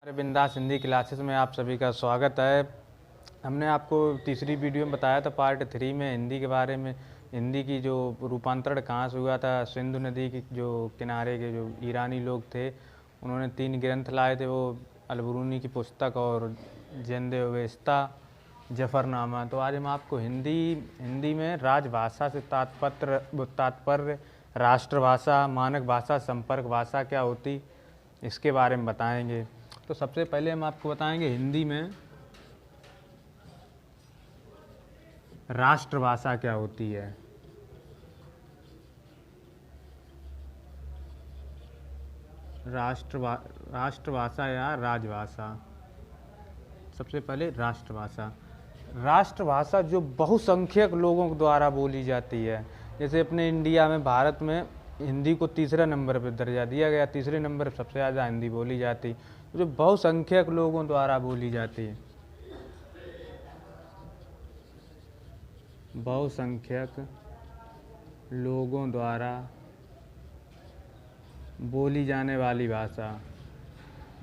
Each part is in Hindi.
हमारे बिंदास हिंदी क्लासेस में आप सभी का स्वागत है। हमने आपको तीसरी वीडियो में बताया था पार्ट 3 में हिंदी के बारे में। हिंदी की जो रूपांतरण कहाँ से हुआ था, सिंधु नदी की जो किनारे के जो ईरानी लोग थे उन्होंने 3 ग्रंथ लाए थे, वो अलबरूनी की पुस्तक और ज़िंद-ए-अवेस्ता, जफ़रनामा। तो आज हम आपको हिंदी में राजभाषा से तात्पर्य राष्ट्रभाषा, मानक भाषा, संपर्क भाषा क्या होती, इसके बारे में बताएंगे। तो सबसे पहले हम आपको बताएंगे हिंदी में राष्ट्रभाषा क्या होती है। राष्ट्रभाषा या राजभाषा। सबसे पहले राष्ट्रभाषा। राष्ट्रभाषा जो बहुसंख्यक लोगों द्वारा बोली जाती है। जैसे अपने इंडिया में, भारत में हिंदी को तीसरा नंबर पर दर्जा दिया गया, तीसरे नंबर पर सबसे ज़्यादा हिंदी बोली जाती, जो बहुसंख्यक लोगों द्वारा बोली जाती है। बहुसंख्यक लोगों द्वारा बोली जाने वाली भाषा,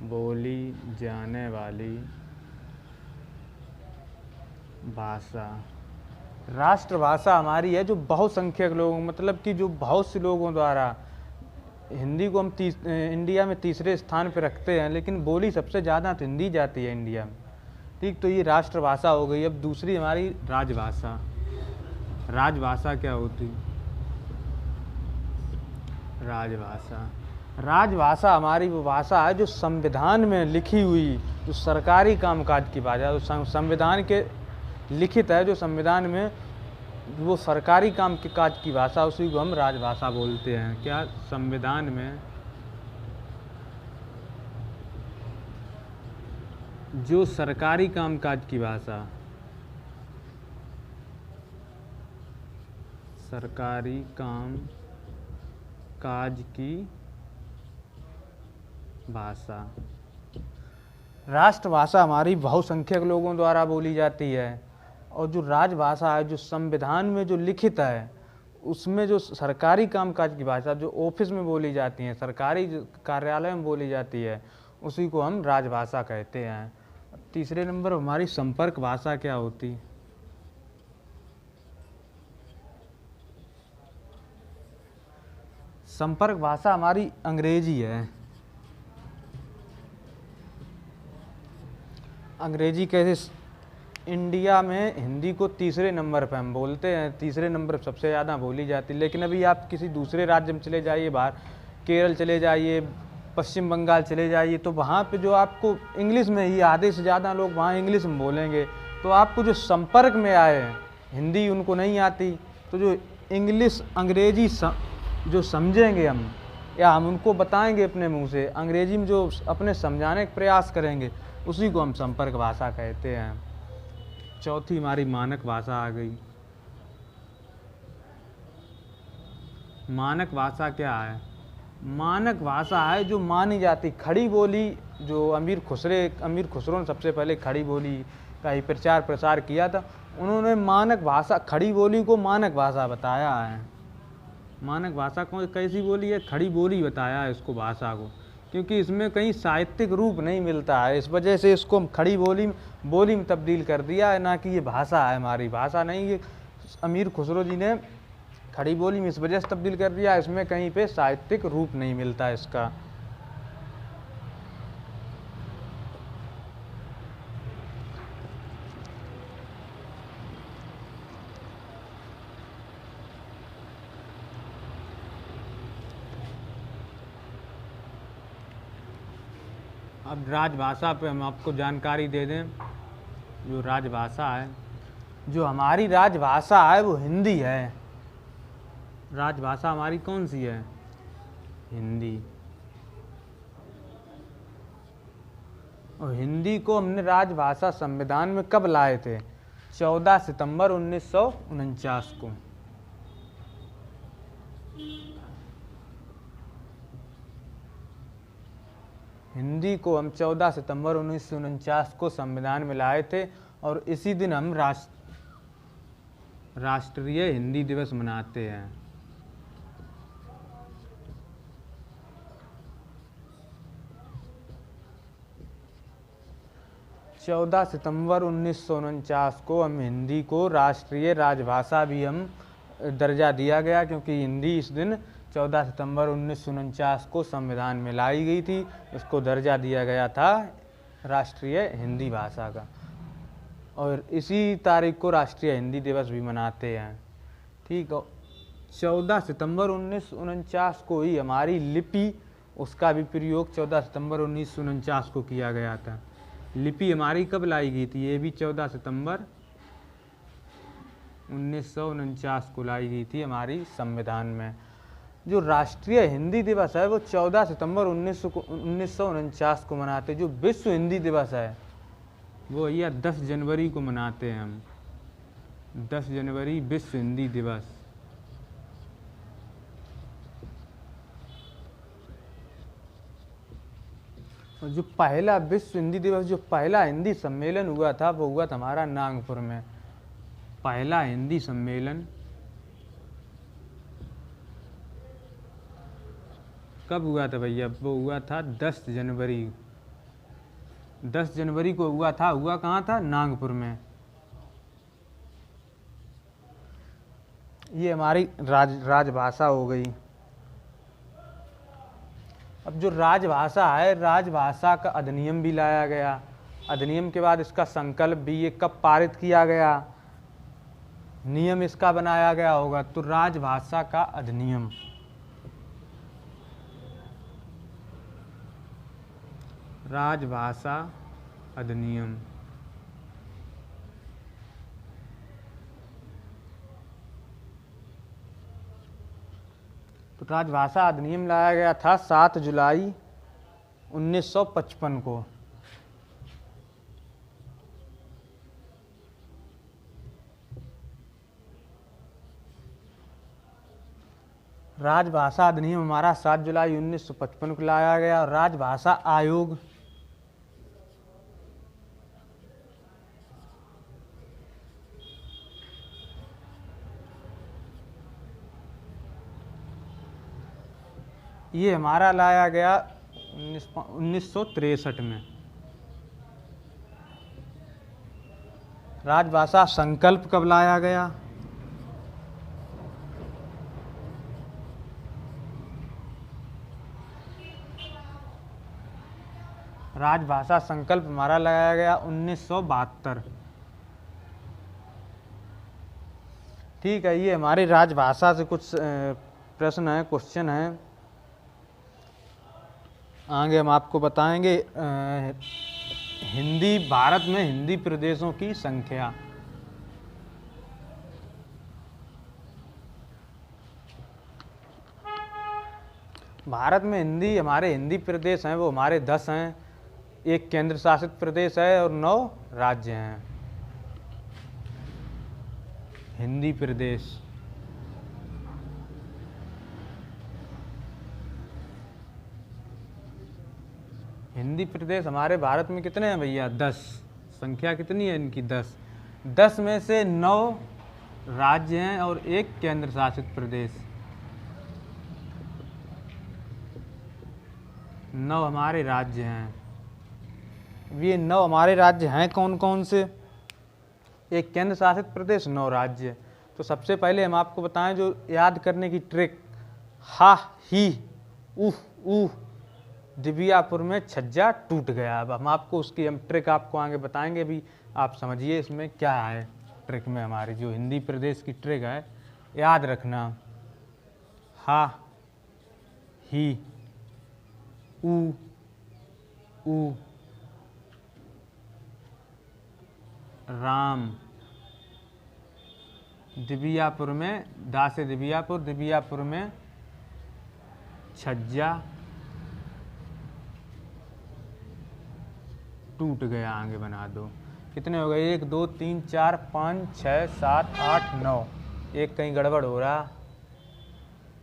बोली जाने वाली भाषा। राष्ट्रभाषा हमारी है जो बहुसंख्यक लोगों, मतलब कि जो बहुत से लोगों द्वारा। हिंदी को हम इंडिया में तीसरे स्थान पर रखते हैं, लेकिन बोली सबसे ज़्यादा तो हिंदी जाती है इंडिया में। ठीक, तो ये राष्ट्रभाषा हो गई। अब दूसरी हमारी राजभाषा। राजभाषा क्या होती? राजभाषा। राजभाषा हमारी वो भाषा है जो संविधान में लिखी हुई, जो सरकारी कामकाज की भाषा, जो संविधान के लिखित है, जो संविधान में वो सरकारी काम के काज की भाषा, उसी को हम राजभाषा बोलते हैं। क्या? संविधान में जो सरकारी कामकाज की भाषा, सरकारी काम काज की भाषा। राष्ट्रभाषा हमारी बहुसंख्यक लोगों द्वारा बोली जाती है, और जो राजभाषा है जो संविधान में जो लिखित है, उसमें जो सरकारी कामकाज की भाषा जो ऑफिस में बोली जाती है, सरकारी कार्यालय में बोली जाती है, उसी को हम राजभाषा कहते हैं। तीसरे नंबर हमारी संपर्क भाषा क्या होती? संपर्क भाषा हमारी अंग्रेजी है। अंग्रेजी कैसे? इंडिया में हिंदी को तीसरे नंबर पर हम बोलते हैं, तीसरे नंबर पर सबसे ज़्यादा बोली जाती है। लेकिन अभी आप किसी दूसरे राज्य में चले जाइए, बाहर केरल चले जाइए, पश्चिम बंगाल चले जाइए, तो वहाँ पे जो आपको इंग्लिश में ही आधे से ज़्यादा लोग वहाँ इंग्लिश में बोलेंगे। तो आपको जो संपर्क में आए हैं, हिंदी उनको नहीं आती, तो जो इंग्लिश अंग्रेजी जो समझेंगे हम, या हम उनको बताएंगे अपने मुंह से, अंग्रेजी में जो अपने समझाने का प्रयास करेंगे, उसी को हम संपर्क भाषा कहते हैं। चौथी हमारी मानक भाषा आ गई। मानक भाषा क्या है? मानक भाषा है जो मानी जाती खड़ी बोली, जो अमीर खुसरो ने सबसे पहले खड़ी बोली का ही प्रचार प्रसार किया था। उन्होंने मानक भाषा, खड़ी बोली को मानक भाषा बताया है। मानक भाषा को कैसी बोली है? खड़ी बोली बताया है इसको, भाषा को, क्योंकि इसमें कहीं साहित्यिक रूप नहीं मिलता है, इस वजह से इसको हम खड़ी बोली में तब्दील कर दिया है, ना कि ये भाषा है, हमारी भाषा नहीं। ये अमीर खुसरो जी ने खड़ी बोली में इस वजह से तब्दील कर दिया, इसमें कहीं पे साहित्यिक रूप नहीं मिलता इसका। अब राजभाषा पे हम आपको जानकारी दे दें। जो राजभाषा है, जो हमारी राजभाषा है वो हिंदी है। राजभाषा हमारी कौन सी है? हिंदी। और हिंदी को हमने राजभाषा संविधान में कब लाए थे? 14 सितंबर 1949 को। हिंदी को हम 14 सितंबर 1949 को संविधान में लाए थे, और इसी दिन हम राष्ट्रीय हिंदी दिवस मनाते हैं। 14 सितंबर 1949 को हम हिंदी को राष्ट्रीय राजभाषा भी हम दर्जा दिया गया, क्योंकि हिंदी इस दिन 14 सितंबर 1949 को संविधान में लाई गई थी। इसको दर्जा दिया गया था राष्ट्रीय हिंदी भाषा का, और इसी तारीख को राष्ट्रीय हिंदी दिवस भी मनाते हैं। ठीक है, 14 सितंबर 1949 को ही हमारी लिपि, उसका भी प्रयोग 14 सितंबर 1949 को किया गया था। लिपि हमारी कब लाई गई थी? ये भी 14 सितंबर 1949 को लाई गई थी हमारी संविधान में। जो राष्ट्रीय हिंदी दिवस है वो 14 सितंबर 1949 को मनाते। जो विश्व हिंदी दिवस है वो यह 10 जनवरी को मनाते हैं हम। 10 जनवरी विश्व हिंदी दिवस। और जो पहला विश्व हिंदी दिवस, जो पहला हिंदी सम्मेलन हुआ था वो हुआ था हमारा नागपुर में। पहला हिंदी सम्मेलन कब हुआ था भैया? वो हुआ था 10 जनवरी। 10 जनवरी को हुआ था। हुआ कहाँ था? नागपुर में। ये हमारी राजभाषा हो गई। अब जो राजभाषा है, राजभाषा का अधिनियम भी लाया गया। अधिनियम के बाद इसका संकल्प भी, ये कब पारित किया गया, नियम इसका बनाया गया होगा, तो राजभाषा का अधिनियम। राजभाषा अधिनियम। तो राजभाषा अधिनियम लाया गया था 7 जुलाई 1955 को। राजभाषा अधिनियम हमारा 7 जुलाई 1955 को लाया गया। और राजभाषा आयोग, ये हमारा लाया गया 1963 में। राजभाषा संकल्प कब लाया गया? राजभाषा संकल्प हमारा लगाया गया 1972। ठीक है, ये हमारी राजभाषा से कुछ प्रश्न है, क्वेश्चन है, आगे हम आपको बताएंगे। हिंदी, भारत में हिंदी प्रदेशों की संख्या। भारत में हिंदी, हमारे हिंदी प्रदेश हैं वो हमारे 10 हैं। एक केंद्र शासित प्रदेश है और 9 राज्य हैं हिंदी प्रदेश। हिंदी प्रदेश हमारे भारत में कितने हैं भैया? 10। संख्या कितनी है इनकी? 10। 10 में से 9 राज्य हैं और एक केंद्र शासित प्रदेश। 9 हमारे राज्य हैं। ये 9 हमारे राज्य हैं कौन कौन से? एक केंद्र शासित प्रदेश, 9 राज्य। तो सबसे पहले हम आपको बताएं जो याद करने की ट्रिक, हा, ही, उह, ऊह, दिव्यापुर में छज्जा टूट गया। अब हम आपको उसकी हम ट्रिक आपको आगे बताएंगे, भी आप समझिए इसमें क्या है। ट्रिक में हमारी जो हिंदी प्रदेश की ट्रिक है, याद रखना, हा, ही, ऊ, ऊ, राम, दिव्यापुर में, दा से दिव्यापुर, दिव्यापुर में छज्जा टूट गया। आगे बना दो। कितने हो गए? 1 2 3 4 5 6 7 8 9। एक कहीं गड़बड़ हो रहा।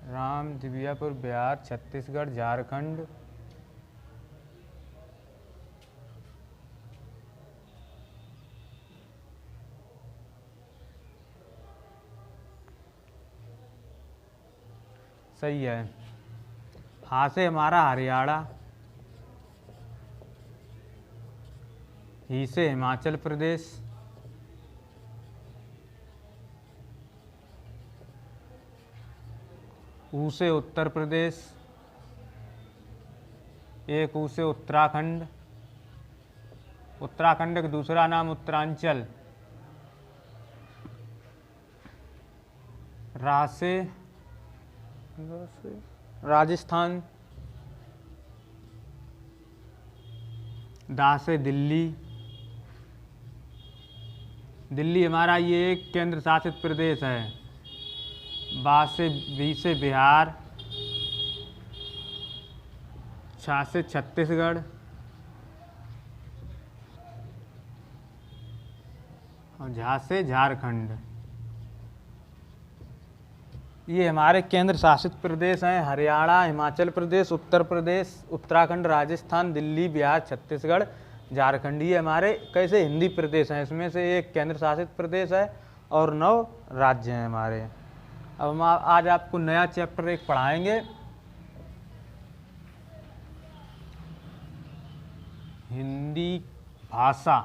राम, दिव्यापुर, बिहार, छत्तीसगढ़, झारखंड, सही है। हा से हमारा हरियाणा, ही से हिमाचल प्रदेश, ऊ से उत्तर प्रदेश, एक ऊ से उत्तराखंड, उत्तराखंड का दूसरा नाम उत्तरांचल, रा से राजस्थान, दा से दिल्ली, दिल्ली हमारा ये एक केंद्र शासित प्रदेश है, बी से बिहार, छा से छत्तीसगढ़ और झा से झारखंड। ये हमारे केंद्र शासित प्रदेश हैं। हरियाणा, हिमाचल प्रदेश, उत्तर प्रदेश, उत्तराखंड, राजस्थान, दिल्ली, बिहार, छत्तीसगढ़, झारखंड, ये हमारे कैसे हिंदी प्रदेश हैं। इसमें से एक केंद्र शासित प्रदेश है और 9 राज्य हैं हमारे। अब हम आज आपको नया चैप्टर एक पढ़ाएंगे, हिंदी भाषा।